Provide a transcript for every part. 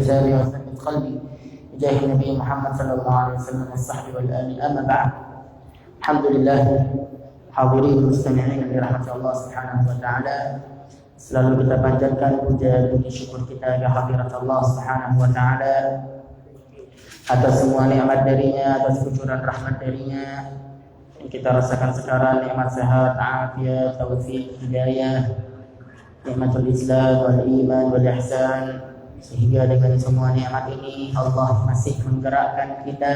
جزاري وثبت قلبي بجاه النبي محمد صلى الله عليه وسلم والصحب والآل. أما بعد. Alhamdulillah, hadirin mustami'in yang dirahmati Allah Subhanahu wa taala. Selalu kita panjatkan puja puji syukur kita ke hadirat Allah Subhanahu wa taala atas semua nikmat darinya, atas kucuran rahmat darinya. Yang kita rasakan sekarang nikmat sehat, afiat, taufik, hidayah, nikmatul Islam wal iman wal ihsan. Sehingga dengan semua nikmat ini Allah masih menggerakkan kita,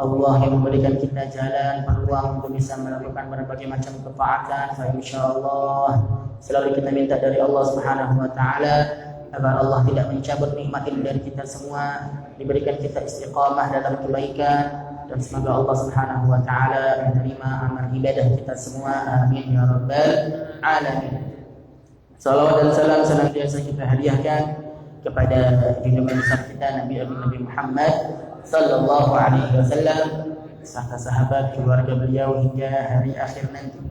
Allah yang memberikan kita jalan, peluang untuk bisa melakukan berbagai macam ketaatan. Insyaallah selalu kita minta dari Allah Subhanahu wa taala agar Allah tidak mencabut nikmat ini dari kita semua, diberikan kita istiqamah dalam kebaikan, dan semoga Allah Subhanahu wa taala menerima amal ibadah kita semua. Amin ya rabbal alamin. Salawat dan salam senantiasa kita hadiahkan kepada junjungan besar kita Nabi Muhammad sallallahu alaihi wasallam serta sahabat keluarga beliau hingga hari akhir nanti.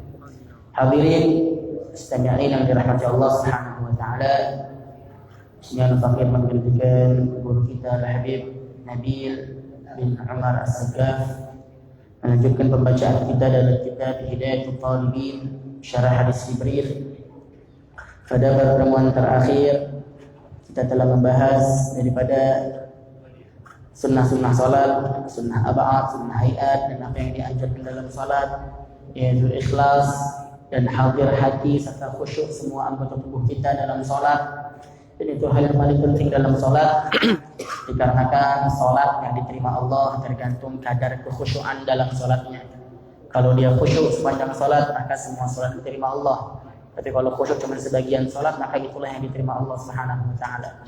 Hadirin mustami'in yang dirahmati Allah Subhanahu wa taala. Sekian fakir menggantikan guru kita Al-Habib Nabil bin Umar As-Sagaf melanjutkan pembacaan kita dalam kitab Hidayatul Talibin Syarah Hadis Jibril. Pada pertemuan terakhir kita telah membahas daripada sunnah-sunnah salat, sunnah ab'ad, sunnah hayat, dan apa yang diajarkan dalam salat, yaitu ikhlas dan hadir hati serta khusyuk semua anggota tubuh kita dalam salat. Dan itu hal yang paling penting dalam salat dikarenakan salat yang diterima Allah tergantung kadar kekhusyuan dalam salatnya. Kalau dia khusyuk sepanjang salat, maka semua salat diterima Allah. Tapi kalau khusyuk cuma sebagian salat, maka itulah yang diterima Allah Subhanahu wa taala.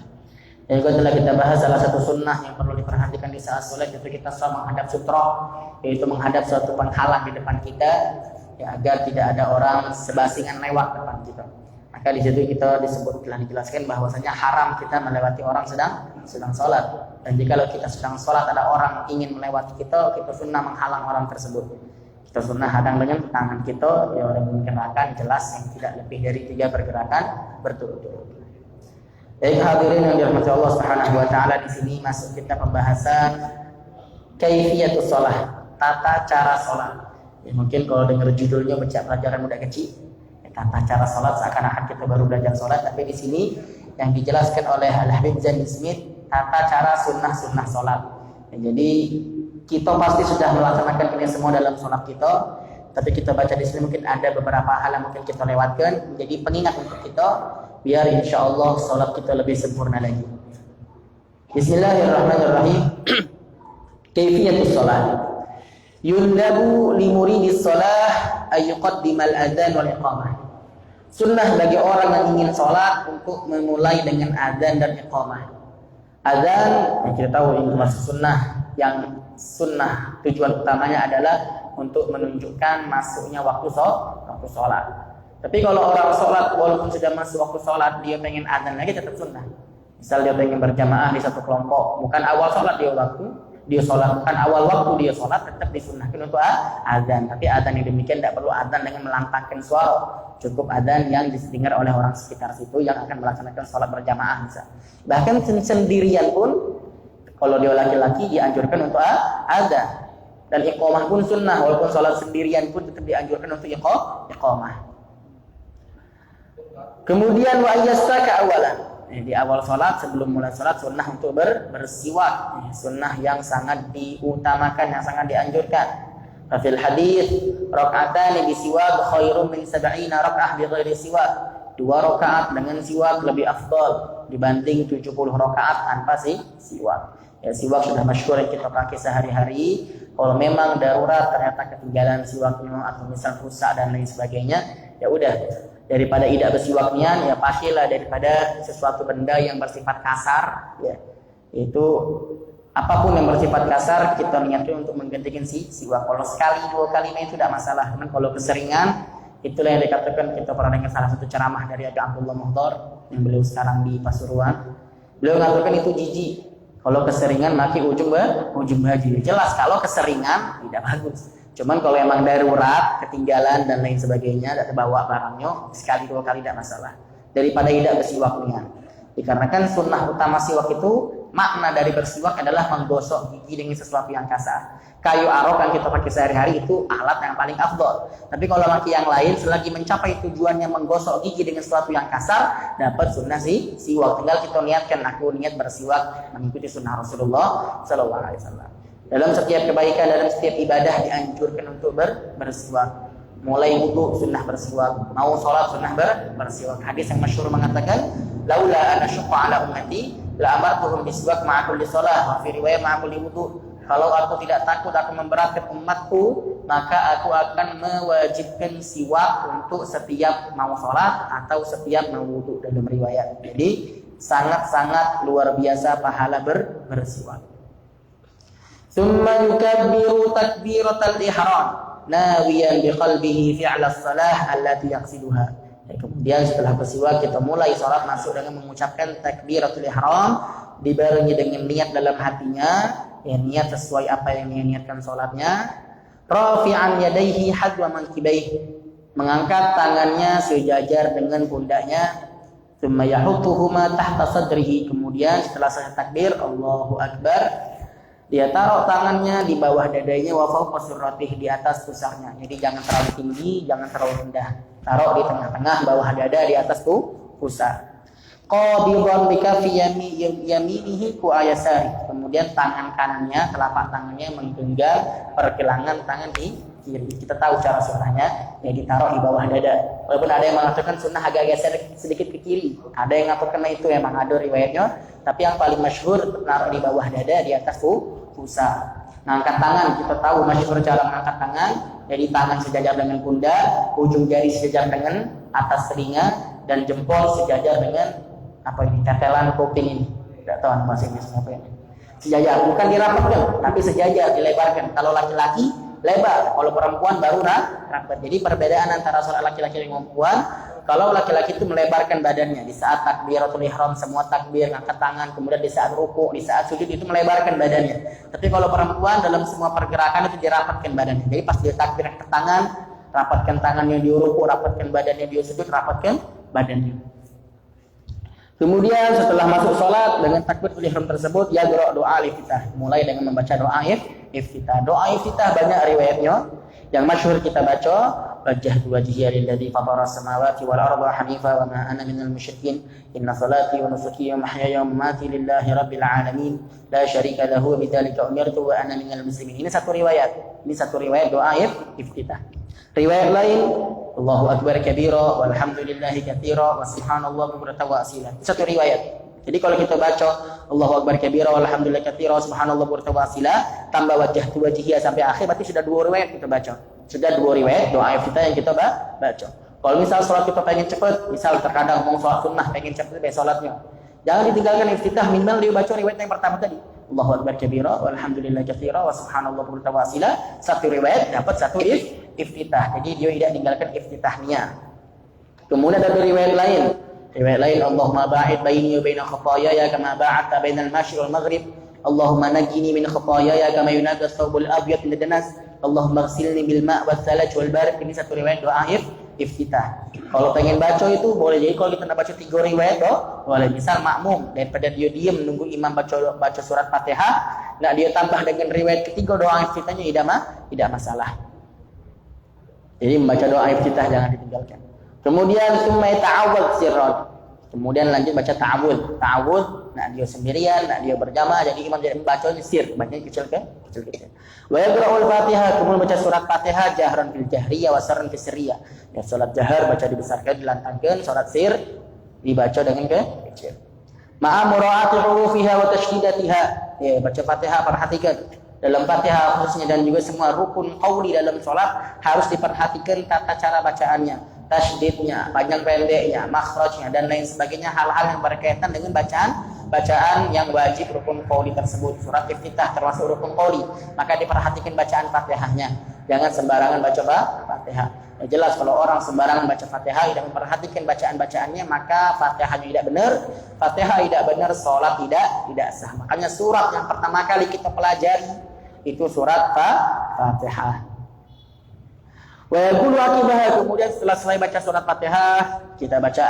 Dan juga telah kita bahas salah satu sunnah yang perlu diperhatikan di saat salat, yaitu kita selalu menghadap sutra, yaitu menghadap suatu penghalang di depan kita, ya, agar tidak ada orang sebasingan lewat depan kita. Maka di situ kita telah dijelaskan bahwasanya haram kita melewati orang sedang salat. Dan jika kita sedang salat ada orang ingin melewati kita sunnah menghalang orang tersebut. Kita sunnah hadang dengan tangan kita, ya, menggerakkan jelas yang tidak lebih dari 3 pergerakan berturut-turut. Baik hadirin yang dirahmati Allah Subhanahu wa taala, di sini masuk kita pembahasan kaifiyatus shalah, tata cara salat. Ya, mungkin kalau dengar judulnya baca pelajaran muda kecil, ya, tata cara salat seakan-akan kita baru belajar salat, tapi di sini yang dijelaskan oleh Al-Habib Zain Smith tata cara sunnah-sunnah salat. Ya, jadi kita pasti sudah melaksanakan ini semua dalam salat kita, tapi kita baca di sini mungkin ada beberapa hal yang mungkin kita lewatkan, menjadi pengingat untuk kita biar insyaallah salat kita lebih sempurna lagi. Bismillahirrahmanirrahim. Kaifiyatus shalah. Yundabu li muridis shalah ay yuqaddimal adzan wal iqamah. Sunnah bagi orang yang ingin salat untuk memulai dengan adzan dan iqamah. Adzan yang kita tahu itu masuk sunnah, yang sunnah tujuan utamanya adalah untuk menunjukkan masuknya waktu sholat. Tapi kalau orang sholat walaupun sudah masuk waktu sholat, dia pengen adzan lagi tetap sunnah. Misal dia pengen berjamaah di satu kelompok, bukan awal sholat dia sholat, bukan awal waktu dia sholat, tetap disunnahkan untuk adzan. Tapi adzan yang demikian tidak perlu adzan dengan melantangkan suara, cukup adzan yang didengar oleh orang sekitar situ yang akan melaksanakan sholat berjamaah misal. Bahkan sendirian pun kalau dia laki-laki dianjurkan untuk adzan. Dan iqamah pun sunnah, walaupun sholat sendirian pun tetap dianjurkan untuk iqamah. Kemudian wa ayyastaka awalan. Di awal sholat, sebelum mulai sholat, sunnah untuk bersiwak. Sunnah yang sangat diutamakan, yang sangat dianjurkan. Fil hadis raka'atani bisiwak khairum min 70 raka'ah bi ghairi siwak. 2 rakaat dengan siwak lebih afdal dibanding 70 rakaat tanpa siwak. Ya, siwak sudah masyhur yang kita pakai sehari-hari. Kalau memang darurat ternyata ketinggalan siwaknya atau misal rusak dan lain sebagainya, ya udah, daripada tidak bersiwaknya, ya pakailah daripada sesuatu benda yang bersifat kasar, ya. Itu apapun yang bersifat kasar kita niatkan untuk menggantikan siwak. Kalau sekali 2 kali itu tidak masalah. Namun kalau keseringan, itulah yang dikatakan, kita pernah dengar salah satu ceramah dari Abdullah Muhdar yang beliau sekarang di Pasuruan. Beliau mengatakan itu jijik. Kalau keseringan maki ujung baju. Jelas kalau keseringan tidak bagus. Cuman kalau emang darurat, ketinggalan dan lain sebagainya, tidak terbawa barangnya, sekali 2 kali tidak masalah. Daripada tidak bersiwaknya. Dikarenakan sunnah utama siwak itu, makna dari bersiwak adalah menggosok gigi dengan sesuatu yang kasar. Kayu arok yang kita pakai sehari-hari itu alat yang paling afdol. Tapi kalau pakai yang lain, selagi mencapai tujuannya menggosok gigi dengan sesuatu yang kasar, dapat sunnah siwak. Tinggal kita niatkan, aku niat bersiwak mengikuti sunnah Rasulullah SAW. Dalam setiap kebaikan, dalam setiap ibadah dianjurkan untuk bersiwak. Mulai wudu sunnah bersiwak, mau sholat sunnah bersiwak. Hadis yang masyhur mengatakan, laula ana syaqqa ala ummati la amartuhum biswak ma'a kulli shalah wa fi riwayah ma'a kulli wudu. Kalau aku tidak takut aku memberatkan umatku, maka aku akan mewajibkan siwak untuk setiap mau sholat atau setiap mau wudu dalam riwayat. Jadi sangat-sangat luar biasa pahala bersiwak. Tsumma yukabbiru takbiratal ihram nawiyan biqalbihi fi'la shalah allati yaqsiduha. Kemudian setelah bersiwak kita mulai sholat masuk dengan mengucapkan takbiratul ihram dibarengi dengan niat dalam hatinya, ya niat sesuai apa yang dia niatkan sholatnya. Rafi'an yadaihi hadwa mankibaihi, mengangkat tangannya sejajar dengan pundaknya. Tsumma yahutuhuma tahta sadrihi, kemudian setelah selesai takbir Allahu Akbar, dia taruh tangannya di bawah dadanya, wa fawqa surratih, di atas pusarnya. Jadi jangan terlalu tinggi, jangan terlalu rendah. Taruh di tengah-tengah bawah dada di atas pusar. Qabidan bi kaffi yaminihi ku ayasari. Kemudian tangan kanannya, telapak tangannya menggenggam pergelangan tangan di kiri. Kita tahu cara sunnahnya, ya ditaruh di bawah dada. Walaupun ada yang mengatakan sunnah agak geser sedikit ke kiri, ada yang mengatakan itu memang ada riwayatnya, tapi yang paling masyhur taruh di bawah dada di atas pusar. Mengangkat tangan, kita tahu masyhur cara mengangkat tangan, jadi tangan sejajar dengan pundak, ujung jari sejajar dengan atas telinga, dan jempol sejajar dengan apa ini, tetelan kuping ini. Tidak tahu bahasa Inggrisnya apa ini. Sejajar, bukan dirapatkan, tapi sejajar, dilebarkan. Kalau laki-laki lebar, kalau perempuan baru rapat. Jadi perbedaan antara sholat laki-laki dan perempuan, kalau laki-laki itu melebarkan badannya di saat takbiratul ihram, semua takbir, angkat tangan, kemudian di saat ruku, di saat sujud itu melebarkan badannya. Tapi kalau perempuan dalam semua pergerakan itu dirapatkan badannya. Jadi pas dia takbir angkat tangan, rapatkan tangannya di ruku, rapatkan badannya di sujud, rapatkan badannya. Kemudian setelah masuk sholat dengan takbiratul ihram tersebut, ya doa iftitah, mulai dengan membaca doa iftitah. Doa iftitah banyak riwayatnya. Yang masyhur kita baca, wajjahtu wajhiya lilladzi fatara as-samawati wal arda hanifa wa ma ana minal musyrikin. Inna salati wa nusuki wa mahyaya wa mamati lillahi rabbil alamin. La syarika lahu wa bidzalika umirtu wa ana minal muslimin. Ini satu riwayat. Ini satu riwayat doa iftitah. Riwayat lain, Allahu akbar kabira walhamdulillahi katsira wa subhanallah bukratan wa asila. Satu riwayat. Jadi kalau kita baca Allahu akbar kabira walhamdulillahi katsira wa subhanallah bukratan wa asila, tambah wajjahtu wajhiya sampai akhir, berarti sudah dua riwayat kita baca. Sudah dua riwayat doa iftitah yang kita baca. Kalau misal sholat kita pengen cepat, misal terkadang mau sholat sunnah pengen cepat dari sholatnya, jangan ditinggalkan iftitah, minimal dia baca riwayat yang pertama tadi. Allahu akbar kabira walhamdulillahi katsira wa subhanallah bukratan wa asila. Satu riwayat dapat satu iftitah. Jadi dia tidak tinggalkan iftitahnya. Kemudian ada riwayat lain. Riwayat lain, Allahumma ba'id baini wa baina khataayaya kama ba'adta bainal masyriq wal maghrib. Allahumma najjini min khataayaya kama yunqas thawbul abyad min ad-danas. Allahumma ighsilni bil ma' wal thalaj wal barid. Ini satu riwayat doa iftitah. Kalau pengen baca itu boleh. Jadi kalau kita nak baca tiga riwayat boleh. Misal makmum, daripada dia diam menunggu imam baca surat Fatihah, nak dia tambah dengan riwayat ketiga doa iftitahnya tidak masalah. Jadi membaca doa iftitah jangan ditinggalkan. Kemudian summa ta'awudz sirran. Kemudian lanjut baca ta'awudz. Ta'awudz, nak dia sendirian, nak dia berjamaah, jadi imam jadi membaca sir, bacanya kecil. Wa yaqra'ul Fatihah, kemudian baca surat Fatihah jahran fil jahriyah wa sirran fis sirriyah. Ya, salat jahar baca dibesarkan, dilantangkan, salat sir dibaca dengan kecil. Ma'a mura'ati hurufiha wa tasydidatiha. Ya, baca Fatihah perhatikan. Dalam Fatihah khususnya dan juga semua rukun qauli dalam salat harus diperhatikan tata cara bacaannya, tasydidnya, panjang pendeknya, makhrajnya dan lain sebagainya, hal-hal yang berkaitan dengan bacaan yang wajib rukun qauli tersebut. Surat iftitah termasuk rukun qauli, maka diperhatikan bacaan Fatihahnya. Jangan sembarangan baca Fatihah. Ya, jelas kalau orang sembarangan baca Fatihah tidak memperhatikan bacaan-bacaannya, maka Fatihahnya tidak benar. Fatihah tidak benar, salat tidak sah. Makanya surat yang pertama kali kita pelajari itu surat Fatihah. Wa yaqulu akibaha, kemudian setelah selesai baca surat Fatihah, kita baca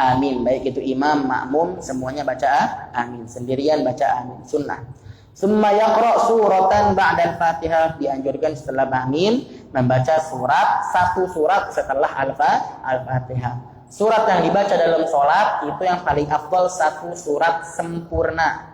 amin. Baik itu imam, makmum, semuanya baca amin. Sendirian baca amin, sunnah. Summa yaqra suratan ba'da al-Fatihah, dianjurkan setelah amin membaca satu surat setelah al-Fatihah. Surat yang dibaca dalam sholat itu yang paling afdal satu surat sempurna.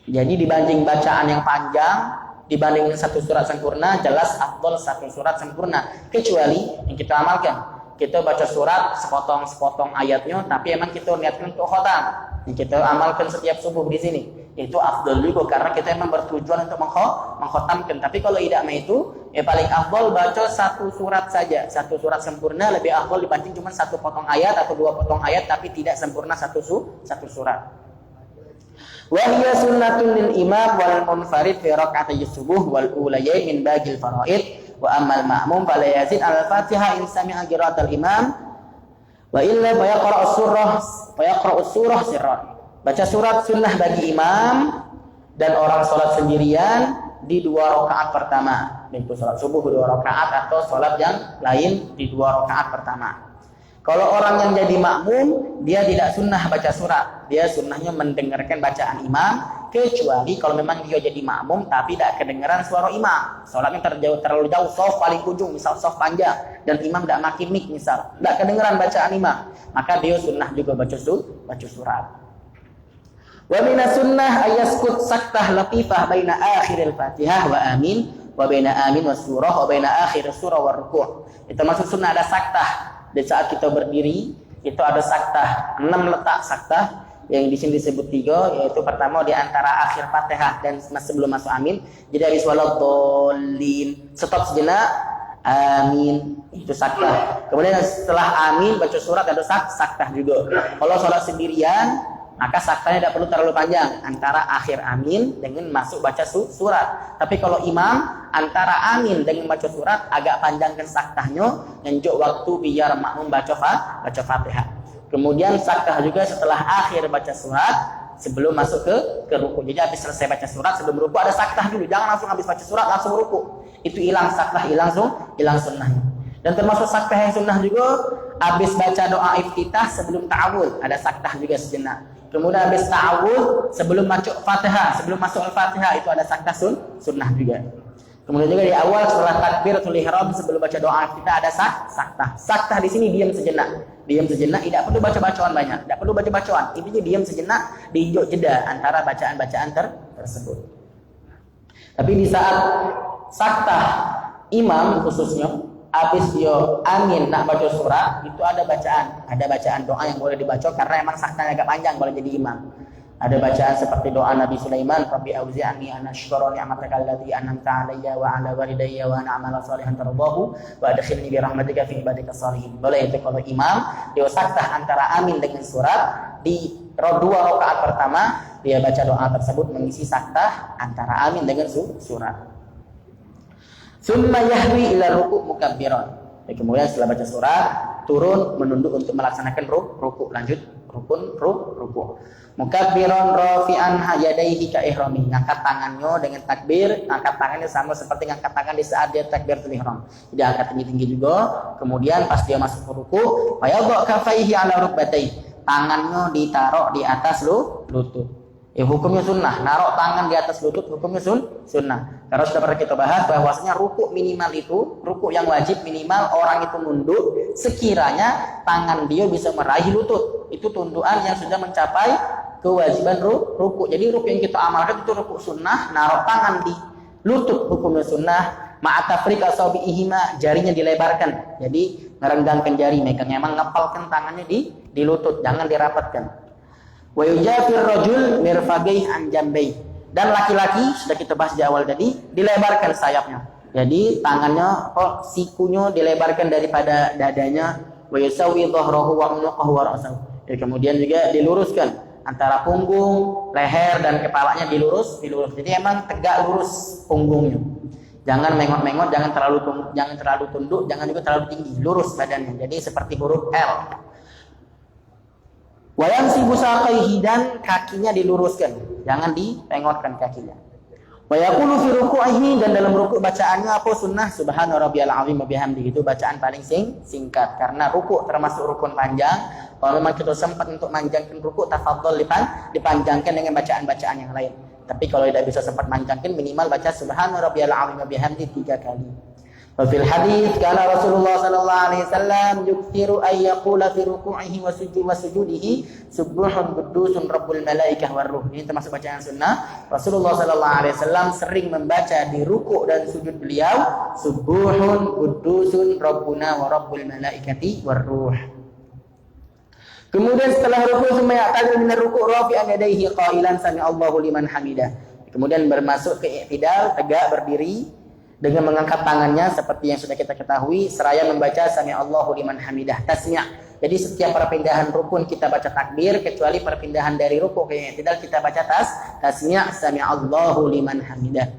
Jadi dibanding bacaan yang panjang, dibanding satu surat sempurna, jelas afdal satu surat sempurna. Kecuali yang kita amalkan, kita baca surat sepotong-sepotong ayatnya, tapi emang kita niatkan untuk khotam. Yang kita amalkan setiap subuh di sini, itu afdal juga karena kita emang bertujuan untuk mengkhotamkan. Tapi kalau tidak itu, ya paling afdal baca satu surat saja, satu surat sempurna lebih afdal dibanding cuma satu potong ayat atau dua potong ayat tapi tidak sempurna satu surat. Wa hiya sunnatun lil imam wal munfarid fi rak'atay subuh wal ulayain min bagil faraid wa ammal ma'mum fala yazid al fatihah in sami'a qira'atal imam wa illa fayaqra'u surah sirran. Baca surat sunnah bagi imam dan orang salat sendirian di 2 rakaat pertama, yaitu salat subuh 2 rakaat atau salat yang lain di 2 rakaat pertama. Kalau orang yang jadi makmum, dia tidak sunnah baca surat. Dia sunnahnya mendengarkan bacaan imam, kecuali kalau memang dia jadi makmum tapi tidak kedengaran suara imam. Salatnya terlalu jauh, shaf paling ujung, misal shaf panjang, dan imam tidak makin mik misal, tidak kedengaran bacaan imam, maka dia sunnah juga baca surat. Wa minas sunnah ayaskut saktah latifah baina akhiril Fatihah wa amin, wa baina amin was surah, wa baina akhir surah wa ruku'. Itu maksud sunnah ada saktah. Di saat kita berdiri itu ada saktah, 6 letak saktah yang di sini disebut 3, yaitu pertama di antara akhir Fatihah dan sebelum masuk amin. Jadi habis waladhdallin stop sejenak, amin, itu saktah. Kemudian setelah amin baca surat ada saktah juga. Kalau sholat sendirian maka saktahnya tidak perlu terlalu panjang antara akhir amin dengan masuk baca surat. Tapi kalau imam antara amin dengan baca surat agak panjangkan saktahnya, nunjuk waktu biar makmum baca Fatihah. Kemudian saktah juga setelah akhir baca surat sebelum masuk ke ruku. Jadi habis selesai baca surat sebelum ruku ada saktah dulu. Jangan langsung habis baca surat langsung ruku. Itu hilang saktah, hilang sunnahnya. Dan termasuk saktah yang sunnah juga habis baca doa iftitah sebelum ta'awudz ada saktah juga sejenak. Kemudian habis ta'awudz sebelum masuk Fatihah, sebelum masuk Al-Fatihah itu ada saktah sunnah juga. Kemudian juga di awal setelah takbiratul ihram sebelum baca doa kita ada saktah. Saktah di sini diam sejenak. Diam sejenak, tidak perlu baca-bacaan banyak, tidak perlu baca-bacaan. Intinya diam sejenak, diinjak jeda antara bacaan-bacaan tersebut. Tapi di saat saktah imam khususnya habis dia amin nak baca surat itu ada bacaan doa yang boleh dibaca karena emang saktanya agak panjang boleh jadi imam. Ada bacaan seperti doa Nabi Sulaiman, Rabbi auzi'ni an asykura ni'mataka allati an'amta 'alayya wa 'ala walidayya wa an a'mala shalihan tardahu wa adkhilni bi rahmatika fi ibadika shalihin. Boleh itu kalau imam dia saktah antara amin dengan surat di 2 rakaat pertama dia baca doa tersebut mengisi saktah antara amin dengan surat. Summa yahwi ila ruku' mukabbiran. Kemudian setelah baca surat turun menunduk untuk melaksanakan ruku'. Lanjut ruku'. Mukabbiran rafi'an yadayhi ka ihrami. Ngangkat tangannya dengan takbir, ngangkat tangannya sama seperti ngangkat tangan di saat dia takbiratul ihram. Jadi angkat tinggi-tinggi juga. Kemudian pas dia masuk ke ruku', fa yadha kafaihi ala rukbatayhi. Tangannya ditaruh di atas lutut. Hukumnya sunnah, naruh tangan di atas lutut hukumnya sunnah. Karena sudah pernah kita bahas bahwasanya rukuk minimal itu, rukuk yang wajib minimal orang itu nunduk sekiranya tangan dia bisa meraih lutut. Itu tundukan yang sudah mencapai kewajiban rukuk. Jadi rukuk yang kita amalkan itu rukuk sunnah, naruh tangan di lutut hukumnya sunnah. Ma'atafriq asabi'ihima, jarinya dilebarkan. Jadi merenggangkan jari, mereka memang ngepalkan tangannya di lutut, jangan dirapatkan. Wa yujafir rajul mirfaqai an jambai. Dan laki-laki sudah kita bahas di awal tadi dilebarkan sayapnya. Jadi tangannya sikunya dilebarkan daripada dadanya. Wa yusawi dhahrahu wa unuqahu wa ra'sahu. Kemudian juga diluruskan antara punggung, leher dan kepalanya dilurus. Jadi emang tegak lurus punggungnya. Jangan mengot-mengot, jangan terlalu tunduk, jangan juga terlalu tinggi, lurus badannya. Jadi seperti huruf L. Wayang si busaqaihi dan kakinya diluruskan, jangan dipengotkan kakinya. Wa yaqulu fi ruku'ihi, dan dalam rukuk bacaannya apa sunnah subhana rabbiyal azim wa bihamdihi, itu bacaan paling singkat karena rukuk termasuk rukun panjang. Kalau memang kita sempat untuk manjangkan rukuk, tafadhol dipanjangkan dengan bacaan-bacaan yang lain. Tapi kalau tidak bisa sempat manjangkan, minimal baca subhana rabbiyal azim wa bihamdihi 3 kali. Wa fil hadits kana Rasulullah sallallahu alaihi wasallam yukthiru ay yaqula fi ruku'ihi wa sujudihi subuhun qudusun rabbul malaikah war ruh. Ini termasuk bacaan sunnah. Rasulullah sallallahu alaihi wasallam sering membaca di rukuk dan sujud beliau subuhun qudusun rabbuna wa rabbul malaikati war ruh. Kemudian setelah rukuk semua ya'tadil min rukuk rafi'an yadayhi qailan sami Allahu liman hamidah. Kemudian bermasuk ke i'tidal, tegak berdiri dengan mengangkat tangannya seperti yang sudah kita ketahui seraya membaca sami Allahu liman hamidah, tasmi'. Jadi setiap perpindahan rukun kita baca takbir, kecuali perpindahan dari rukuk ke i'tidal kita baca tasmi' sami Allahu liman hamidah.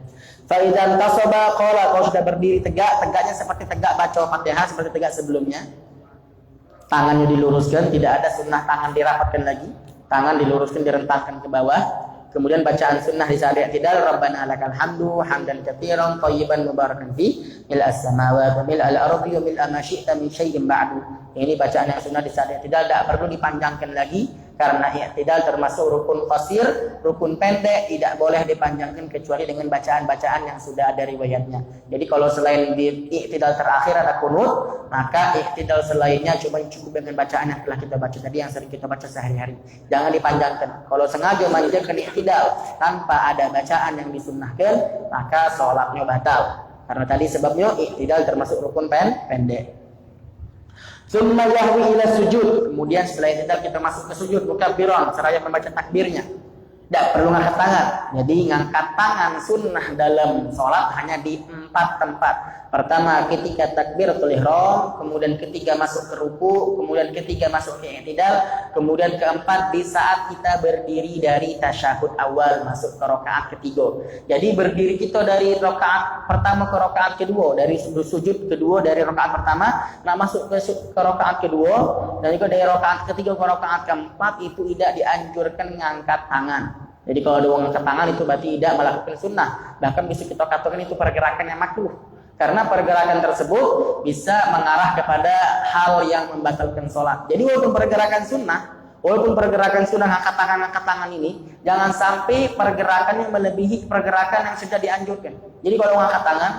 Fa idzan tasaba qala, kalau sudah berdiri tegak, tegaknya seperti tegak baca Fatihah seperti tegak sebelumnya. Tangannya diluruskan, tidak ada sunnah tangan dirapatkan lagi. Tangan diluruskan, direntangkan ke bawah. Kemudian bacaan sunnah di saat i'tidal, Rabbana lakal hamdu hamdan katsiran thayyiban mubarakan fi mil'as samawati wa mil'al ardi wa mil'a ma syi'ta min syai'in ba'du. Ini bacaan yang sunnah di saat i'tidal, tidak perlu dipanjangkan lagi karena i'tidal termasuk rukun qasir, rukun pendek, tidak boleh dipanjangkan kecuali dengan bacaan-bacaan yang sudah ada riwayatnya. Jadi kalau selain di i'tidal terakhir ada kunut, maka i'tidal selainnya cuma cukup dengan bacaan yang telah kita baca tadi, yang sering kita baca sehari-hari. Jangan dipanjangkan. Kalau sengaja manjangkan i'tidal tanpa ada bacaan yang disunnahkan, maka sholatnya batal. Karena tadi sebabnya i'tidal termasuk rukun pendek. Summa yahwi ila sujud. Kemudian setelah i'tidal kita masuk ke sujud, mukabbiran, seraya membaca takbirnya. Tidak perlu ngangkat tangan. Jadi ngangkat tangan sunnah dalam sholat hanya di 4 tempat. Pertama ketika takbiratul ihram, kemudian ketiga masuk ke ruku, kemudian ketiga masuk ke i'tidal, kemudian keempat di saat kita berdiri dari tasyahud awal masuk ke rakaat ketiga. Jadi berdiri kita dari rakaat pertama ke rakaat kedua, dari sujud kedua dari rakaat pertama, nah masuk ke rakaat kedua, dan juga dari rakaat ketiga ke rakaat keempat itu tidak dianjurkan ngangkat tangan. Jadi kalau ada ngangkat tangan itu berarti tidak melakukan sunnah. Bahkan bisa kita katakan itu pergerakan yang makruh. Karena pergerakan tersebut bisa mengarah kepada hal yang membatalkan sholat. Jadi walaupun pergerakan sunnah angkat tangan ini, jangan sampai pergerakan yang melebihi pergerakan yang sudah dianjurkan. Jadi kalau angkat tangan,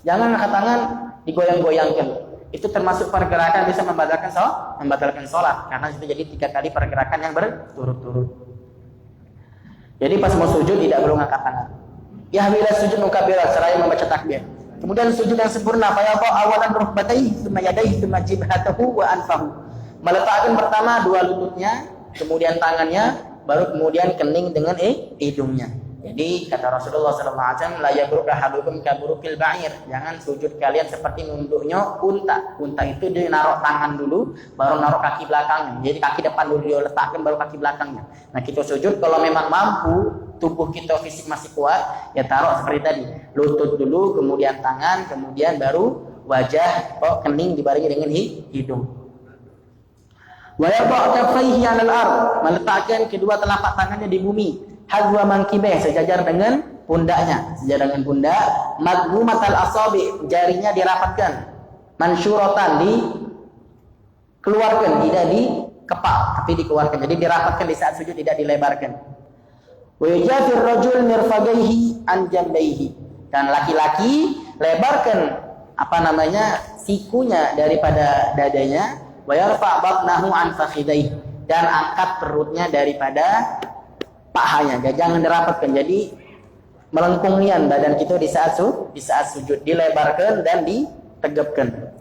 jangan angkat tangan digoyang-goyangkan. Itu termasuk pergerakan bisa membatalkan sholat. Karena itu jadi 3 kali pergerakan yang berturut-turut. Jadi pas mau sujud tidak perlu angkat tangan. Yahwila sujud mukabbiran, seraya membaca takbir. Kemudian sujud yang sempurna, fayadha awalan rukbatayhi thumma yadayhi thumma jibhatahu wa anfahu. Meletakkan pertama 2 lututnya, kemudian tangannya, baru kemudian kening dengan hidungnya. Jadi kata Rasulullah SAW, la yabruk ahadukum kaburukil ba'ir. Jangan sujud kalian seperti nunduknya unta. Unta itu dia naruh tangan dulu, baru naruh kaki belakangnya. Jadi kaki depan dulu dia letakkan, baru kaki belakangnya. Nah kita sujud kalau memang mampu, tubuh kita fisik masih kuat, ya taruh seperti tadi. Lutut dulu, kemudian tangan, kemudian baru wajah, kening dibarengi dengan hidung. Wa yadha' kaffaihi 'alal ardh, meletakkan kedua telapak tangannya di bumi. Hadwa mankibeh, sejajar dengan pundaknya, sejajar dengan pundak. Madmumatal asabi, jarinya dirapatkan. Mansyuratan, dikeluarkan, tidak dikepak, tapi dikeluarkan. Jadi dirapatkan di saat sujud, tidak dilebarkan. Wa yajafir rajul mirfaqaihi an jambaihi, dan laki-laki lebarkan sikunya daripada dadanya. Wa yarfa' batnahu an fakhidaihi, dan angkat perutnya daripada pahanya. Jangan dirapatkan. Jadi melengkungian badan kita di saat sujud, dilebarkan dan ditegapkan.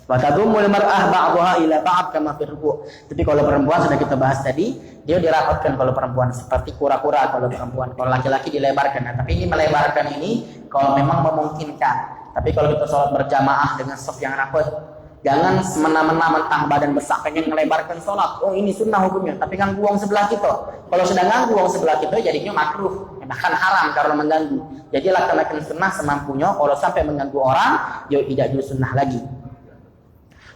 Wa tadumul mar'ah ba'daha ila ba'd kama fi ruku'. Tapi kalau perempuan sudah kita bahas tadi, dia dirapatkan kalau perempuan, seperti kura-kura kalau perempuan. Kalau laki-laki dilebarkan. Nah, tapi ini melebarkan ini kalau memang memungkinkan. Tapi kalau kita sholat berjamaah dengan shaf yang rapat, jangan semena-mena mentang badan besar pengen melebarkan sholat. Oh ini sunnah hukumnya, tapi ganggu wong sebelah kita. Kalau sedang ganggu wong sebelah kita jadinya makruh, bahkan haram karena mengganggu. Jadi laksanakan sunnah semampunya. Kalau sampai mengganggu orang, ya tidak dulu sunnah lagi.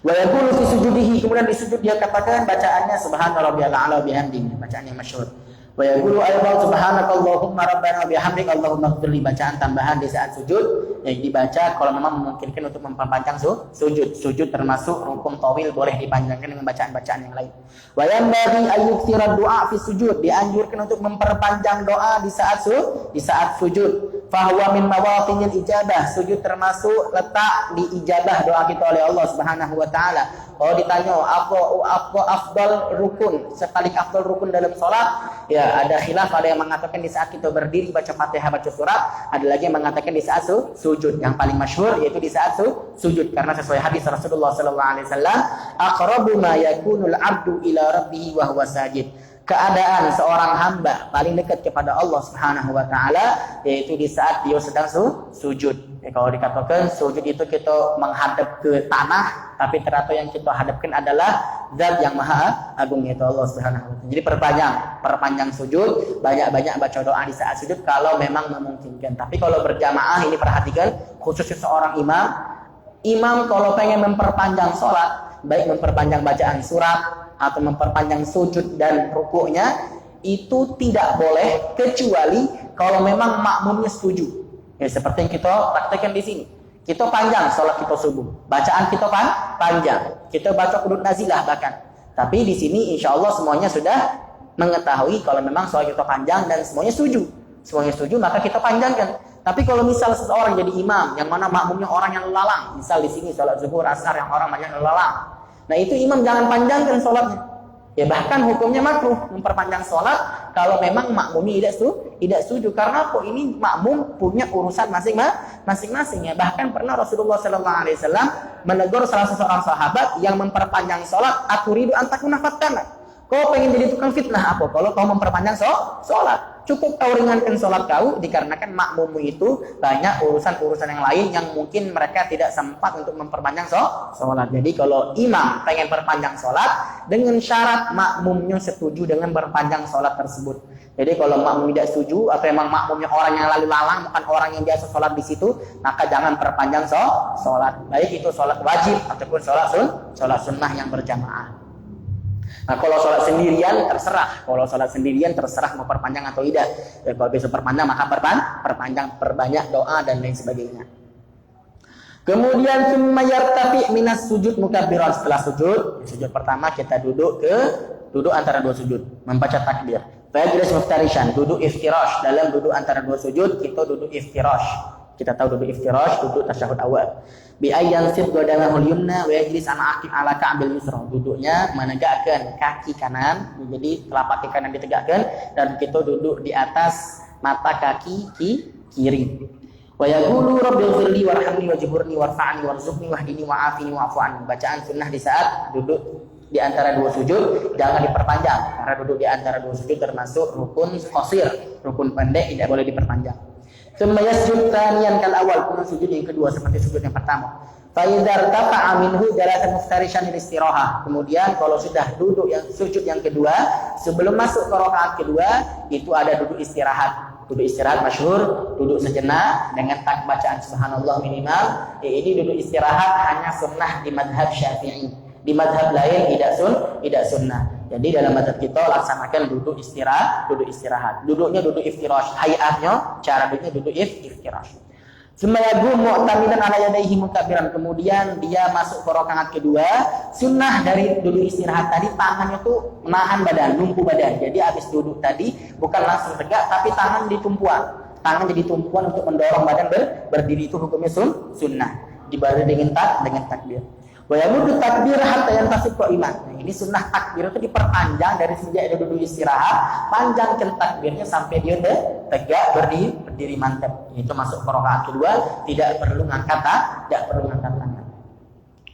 Wa yaqulu fi sujudihi, kemudian di sujud dia katakan bacaannya subhana rabbiyal a'la bihamdihi, bacaan yang masyhur. Wa yaqulu ayat subhanakallahumma rabbana wa bihamdika allahumma ighfirli, bacaan tambahan di saat sujud yang dibaca kalau memang memungkinkan untuk memperpanjang sujud. Sujud termasuk rukun tawil, boleh dipanjangkan dengan bacaan-bacaan yang lain. Wa yanbaghi ayyukthira du'a fi sujud, dianjurkan untuk memperpanjang doa di saat sujud. Fahuwa min mawatinil ijabah, sujud termasuk letak di ijabah doa kita oleh Allah Subhanahu wa taala. Kalau ditanya apa afdal rukun, paling afdal rukun dalam salat, ya ada khilaf, ada yang mengatakan di saat kita berdiri baca Fatihah, baca surat, ada lagi yang mengatakan di saat sujud. Yang paling masyhur yaitu di saat sujud, karena sesuai hadis Rasulullah sallallahu alaihi wasallam, aqrabu ma yakunul 'abdu ila rabbih wa huwa sajid. Keadaan seorang hamba paling dekat kepada Allah Subhanahu wa taala yaitu di saat dia sedang sujud. Ya, kalau dikatakan sujud itu kita menghadap ke tanah, tapi ternyata yang kita hadapkan adalah Zat yang Maha Agung, yaitu Allah Subhanahu wa taala. Jadi perpanjang sujud, banyak-banyak baca doa di saat sujud kalau memang memungkinkan. Tapi kalau berjamaah ini perhatikan, khususnya seorang imam kalau pengen memperpanjang sholat, baik memperpanjang bacaan surat atau memperpanjang sujud dan rukuknya, itu tidak boleh kecuali kalau memang makmumnya setuju. Ya, seperti yang kita praktekkan di sini. Kita panjang sholat kita subuh, bacaan kita panjang, kita baca qunut nazilah bahkan. Tapi di sini insya Allah semuanya sudah mengetahui kalau memang sholat kita panjang dan semuanya setuju, maka kita panjangkan. Tapi kalau misal seseorang jadi imam yang mana makmumnya orang yang lalang, misal di sini sholat zuhur asar yang orang banyak lalang, nah itu imam jangan panjangkan sholatnya. Ya bahkan hukumnya makruh memperpanjang sholat kalau memang makmumnya tidak setuju. Karena apa? Ini makmum punya urusan masing-masing ya. Bahkan pernah Rasulullah SAW menegur salah seorang sahabat yang memperpanjang sholat, aturidu antakuna fattana. Kau pengen jadi tukang fitnah apa? Kalau kau memperpanjang sholat, cukup kau ringankan sholat kau, dikarenakan makmummu itu banyak urusan-urusan yang lain yang mungkin mereka tidak sempat untuk memperpanjang sholat. Jadi kalau imam pengen perpanjang sholat, dengan syarat makmumnya setuju dengan berpanjang sholat tersebut. Jadi kalau makmum tidak setuju atau memang makmumnya orang yang lalu lalang, bukan orang yang biasa sholat di situ, maka jangan perpanjang sholat. Baik itu sholat wajib ataupun sholat sunnah yang berjamaah. Nah kalau sholat sendirian terserah. Kalau sholat sendirian terserah mau perpanjang atau tidak. Ya, kalau bisa perpanjang maka perpanjang, perbanyak doa dan lain sebagainya. Kemudian summa yartafi minas sujud mukabbiran. Setelah sujud pertama kita duduk antara dua sujud, membaca takbir. Fajlis muftarishan, duduk iftirash. Dalam duduk antara dua sujud kita duduk iftirash. Kita tahu duduk iftirash, duduk tasyahud awal. Bi ayyan sid qadamahul yumna wa yajlis ala ka'bil yusra. Duduknya menegakkan kaki kanan, jadi telapak kaki kanan ditegakkan dan kita duduk di atas mata kaki kiri. Wa yaqulu rabbighfirli warhamni wajburni warfa'ni warzuqni wahdini wa'afini wa'fu anni. Bacaan sunnah di saat duduk di antara dua sujud jangan diperpanjang, karena duduk di antara dua sujud termasuk rukun qasir, rukun pendek, tidak boleh diperpanjang. Tsumma yasjud tsaniyan kal awal, kemudian sujud yang kedua seperti sujud yang pertama. Fa idza irtafa'a minhu jalasa muftarishan lil istirahah. Kemudian kalau sudah duduk yang sujud yang kedua, sebelum masuk ke rakaat kedua itu ada duduk istirahat. Duduk istirahat masyhur, duduk sejenak dengan bacaan subhanallah minimal. Ini duduk istirahat hanya sunnah di madhab Syafi'i. Di madhab lain tidak sunnah. Jadi dalam madhab kita laksanakan duduk istirahat. Duduknya duduk iftirash. Hayatnya, cara duduknya duduk iftirash. Semayagu mu'tamidan ala yadayhi mukabbiran. Kemudian dia masuk ke rakaat kedua. Sunnah dari duduk istirahat tadi, tangannya tuh menahan badan, numpu badan. Jadi habis duduk tadi bukan langsung tegak, tapi tangan di tumpuan. Tangan jadi tumpuan untuk mendorong badan berdiri, itu hukumnya sunnah. Dibarengi dengan takbir. Wa yamudu takbir hatta yantasib qa'iman. Nah, ini sunnah takbir itu diperpanjang dari sejak dia duduk istirahat, panjangkan takbirnya sampai dia tegak berdiri mantap. Itu masuk ke rakaat kedua, tidak perlu ngangkat tangan.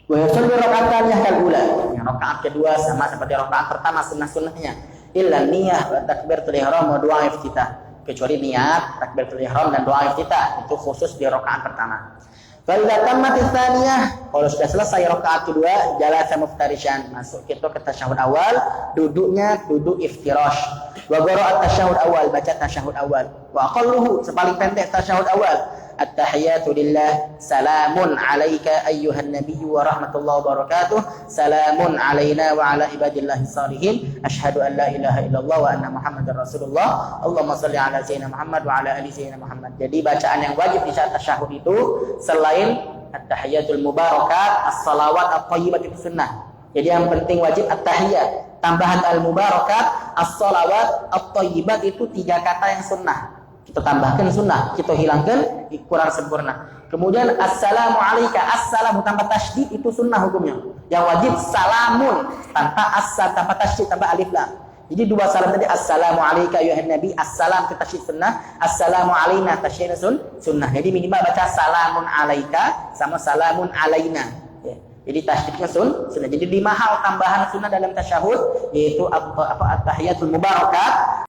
Wa yusalli raka'atan yahkal-ula. Yang rakaat kedua sama seperti rakaat pertama sunnah-sunnahnya. Illa niyah wa takbiratul ihram wa du'a iftitah. Kecuali niat, takbiratul ihram dan doa iftitah, itu khusus di rakaat pertama. Kalau tamat tsaniyah, kalau sudah selesai rakaat kedua, jalasa muftarishan, masuk kita ke tasyahud awal, duduknya duduk iftirash. Wa qira'at tasyahud awal, baca tasyahud awal. Wa aqalluhu, sepaling pendek tasyahud awal, At-tahiyatu lillah, salamun alaika ayyuhan nabiyyu wa rahmatullahi wa barakatuh, salamun alaina wa ala ibadillahi salihin, asyhadu an la ilaha illallah wa anna muhammadar rasulullah, Allahumma shalli ala sayyidina Muhammad wa ala ali sayyidina Muhammad. Jadi bacaan yang wajib di saat tasyahud itu selain at-tahiyatul mubarakat, as-salawat at-thayyibat itu sunnah. Jadi yang penting wajib at-tahiyat, tambahan al-mubarakat, as-salawat at-thayyibat itu 3 kata yang sunnah. Kita tambahkan sunnah, kita hilangkan kurang sempurna. Kemudian assalamu alayka, assalamu tanpa tasydid itu sunnah hukumnya. Yang wajib salamun tanpa tasydid, tanpa alif lam. Jadi 2 salam tadi, assalamu alayka ayuhan nabi, assalam kita tasydid sunnah, assalamu alayna tasydid sunnah. Jadi minimal baca salamun alayka sama salamun alayna. Ya. Jadi tasydidnya sunnah. Jadi 5 hal tambahan sunnah dalam tasyahud, yaitu at-tahiyatul mubarakat,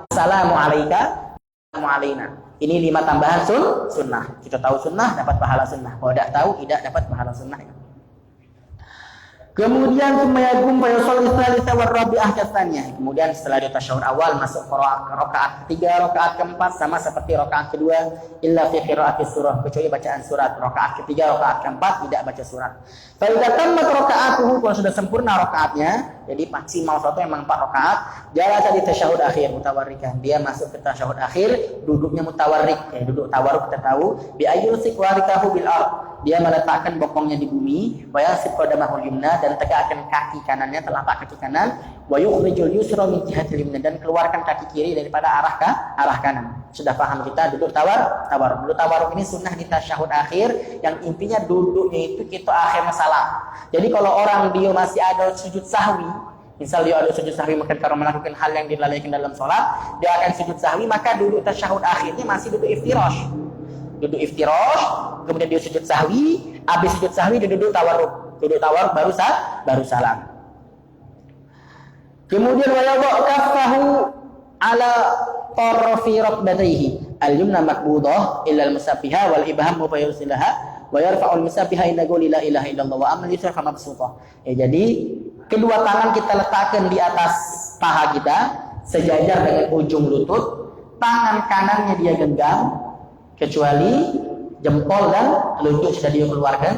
assalamu alayka, assalamu alayna. Ini 5 tambahan sunnah. Kita tahu sunnah, dapat pahala sunnah. Kalau tidak tahu, tidak dapat pahala sunnah. Kemudian sumayagum fayusalli tsalitsah wa rabi'ah katanya. Kemudian setelah di tasyahud awal masuk ke rakaat ketiga, rakaat keempat sama seperti rakaat kedua, illa fi qira'ati surah, kecuali bacaan surat. Rakaat ketiga, rakaat keempat tidak baca surat. Fa idza tammat rakaatuhu, kalau sudah sempurna rakaatnya, jadi maksimal satu memang 4 rakaat, jalasa di tasyahud akhir mutawarrikan. Dia masuk ke tasyahud akhir, duduknya mutawarrik, ya, duduk tawarruk kita tahu, bi ayyusik warikahu bil ard. Dia meletakkan bokongnya di bumi, wa yasib qadamahul yumna, dan tegakkan kaki kanannya, telapak kaki kanan, wa yukhrijul yusra min jihatil yumna, dan keluarkan kaki kiri daripada arah kanan. Sudah paham kita duduk tawarruk. Duduk tawarruk ini sunnah di tasyahud akhir, yang intinya duduknya itu kita akhir salam. Jadi kalau orang dia masih ada sujud sahwi, misal dia ada sujud sahwi maka karena melakukan hal yang dilalaikan dalam sholat, dia akan sujud sahwi, maka duduk tasyahud akhirnya masih duduk iftirash. Duduk iftirash, kemudian dia sujud sahwi, habis sujud sahwi dia duduk tawarruk. Duduk tawarruk baru salam. Kemudian wa yadha kaffahu ala tarfi raqbatayhi, al-yumna maqbudah illa al-musabbiha wal ibham fa yusilaha wa yarfa'u al-musabbiha inna qul la ilaha illallah wa amma yusra kama mabsutah. Ya, jadi kedua tangan kita letakkan di atas paha kita sejajar dengan ujung lutut, tangan kanannya dia genggam kecuali jempol dan telunjuk sudah dia keluarkan,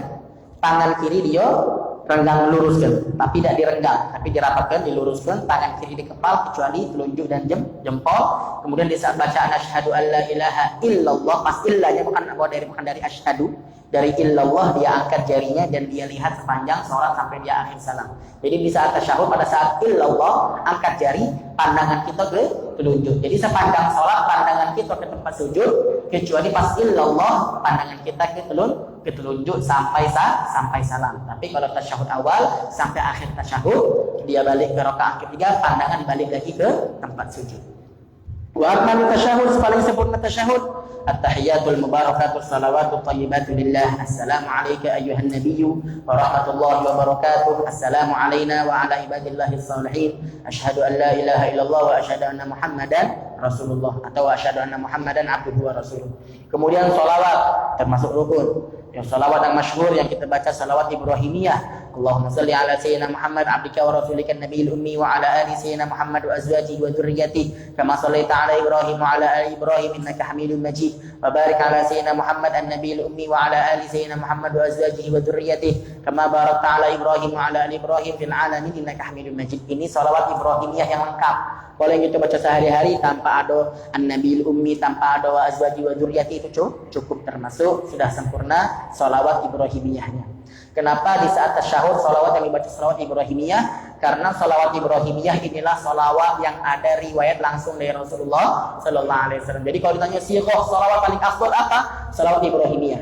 tangan kiri dia renggang luruskan, tapi tidak direnggang, tapi dirapatkan, diluruskan, tangan kiri di kepal kecuali telunjuk dan jempol. Kemudian di saat bacaan asyhadu alla ilaha illallah, pas illahnya bukan dari asyhadu, dari illallah dia angkat jarinya dan dia lihat sepanjang sholat sampai dia akhir salam. Jadi di saat tasyahud pada saat illallah angkat jari, pandangan kita ke telunjuk. Jadi sepanjang sholat pandangan kita ke tempat sujud, kecuali pas illallah pandangan kita ke telunjuk sampai salam. Tapi kalau tasyahud awal sampai akhir tasyahud, dia balik ke rakaat ketiga, pandangan balik lagi ke tempat sujud. Wa akmalu tasyahud, paling sempurna tasyahud, at-tahiyatul mubarakatus salawatut thayyibatu lillah, assalamu alayka ayyuhan nabiyyu wa rahmatullahi wa barakatuh, assalamu alayna wa ala ibadillahi salihin, asyhadu an la ilaha illallah wa asyhadu anna muhammadan rasulullah, atau asyhadu anna muhammadan abduhu wa rasuluh. Kemudian salawat termasuk rukun. Yang salawat yang masyhur yang kita baca salawat Ibrahimiyah. Allahumma salli ala sayyidina Muhammad abdika wa rasulika nabiyil ummi wa ala ali sayyidina Muhammad wa azwajihi wa dzurriyyatihi kama shallaita ala Ibrahim wa ala ali Ibrahim innaka Hamidum Majid. Wa barik ala sayyidina Muhammad an-nabiyil ummi wa ala ali sayyidina Muhammad wa azwajihi wa dzurriyyatihi kama barakta ala Ibrahim wa ala ali Ibrahim fil alamin innaka Hamidum Majid. Ini salawat Ibrahimiyah yang lengkap. Kalau yang kita baca sehari-hari tanpa ada an-nabiyil ummi, tanpa ada wa azwaji wa dzurriyyati, itu cukup termasuk sudah sempurna salawat Ibrahimiyahnya. Kenapa di saat tasyahud salawat yang dibaca salawat Ibrahimiyah? Karena salawat Ibrahimiyah inilah salawat yang ada riwayat langsung dari Rasulullah sallallahu alaihi wasallam. Jadi kalau ditanya sighah salawat paling afdal apa? Salawat Ibrahimiyah.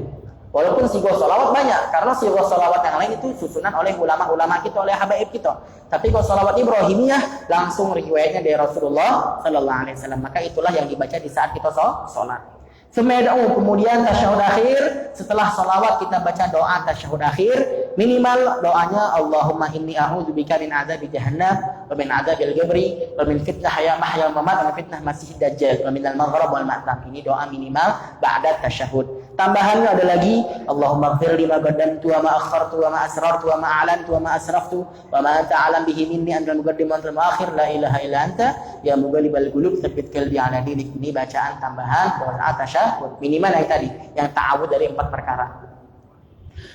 Walaupun sighah salawat banyak, karena sighah salawat yang lain itu susunan oleh ulama-ulama kita, oleh habaib kita. Tapi kalau salawat Ibrahimiyah langsung riwayatnya dari Rasulullah sallallahu alaihi wasallam, maka itulah yang dibaca di saat kita sholat. Kemudian tasyahud akhir, setelah salawat kita baca doa tasyahud akhir, minimal doanya Allahumma inni a'udzubika min adzabi jahannam wa min adzabil qabri wa min fitnah mahya wa mamat wa min fitnah masihid dajjal wa minal maghrib wal ma'tam. Ini doa minimal ba'da tasyahud. Tambahannya ada lagi Allahumma ighfir li ma qaddamtu wa ma akhartu wa ma asrartu wa ma a'lantu wa ma asraftu wa ma anta a'lam bihi minni antal muqaddim wa antal muakhir la ilaha illa anta ya mughalibal qulub tsabbit qalbi ala dinik. Ini bacaan tambahan doa tasyahud minimal yang tadi yang ta'awudz dari 4 perkara.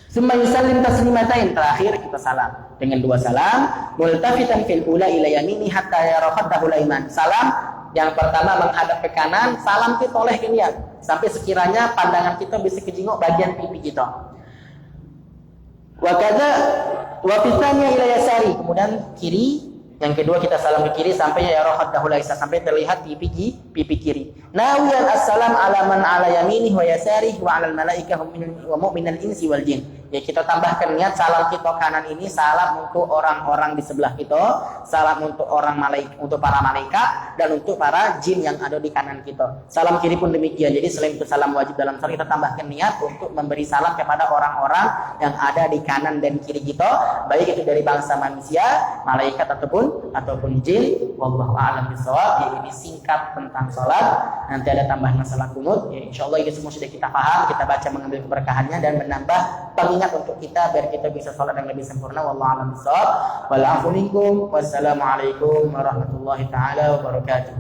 Summa yusallim taslimatain, terakhir kita salam dengan 2 salam. Multafitan fil ula ila yamini hatta yara khaddahu iman. Salam yang pertama menghadap ke kanan, salam kita oleh ke niat sampai sekiranya pandangan kita bisa kejenguk bagian pipi kita. Wa kadza wa fitanya ila yasari, kemudian kiri. Yang kedua kita salam ke kiri sampai ya khaddahu sampai terlihat pipi kiri. Nawiyan assalam ala man ala yaminih wa yasarih wa ala al malaikah wa mu'minal insi wal jin. Ya kita tambahkan niat salam kita kanan ini salam untuk orang-orang di sebelah kita, salam untuk untuk para malaikat dan untuk para jin yang ada di kanan kita. Salam kiri pun demikian. Jadi selain itu salam wajib dalam salat, kita tambahkan niat untuk memberi salam kepada orang-orang yang ada di kanan dan kiri kita, baik itu dari bangsa manusia, malaikat ataupun jin. Wallahu a'lam bishawab. Ya, ini singkat tentang salat. Nanti ada tambahan masalah kunut. Ya, insyaallah ini semua sudah kita paham, kita baca mengambil keberkahannya dan menambah pengingat untuk kita biar kita bisa salat yang lebih sempurna. Wallahu a'lam bishawab. Wal 'afwu minkum. Wassalamualaikum warahmatullahi taala wabarakatuh.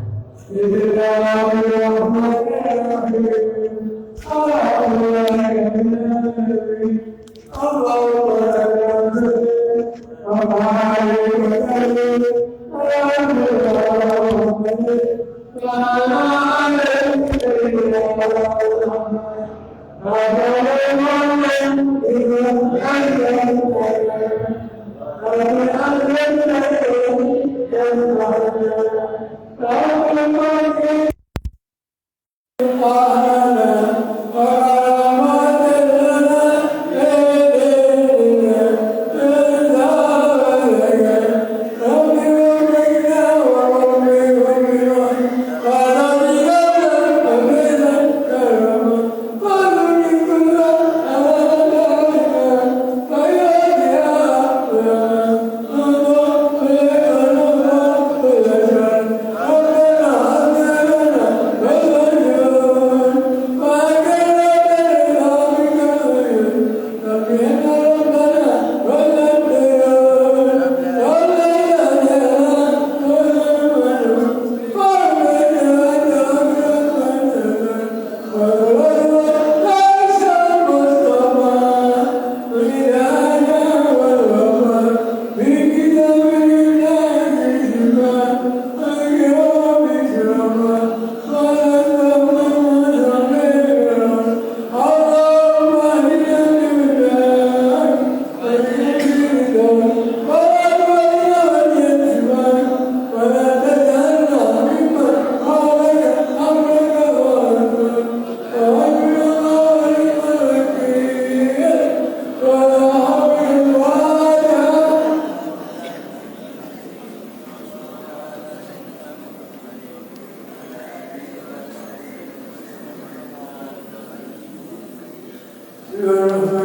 Yeah.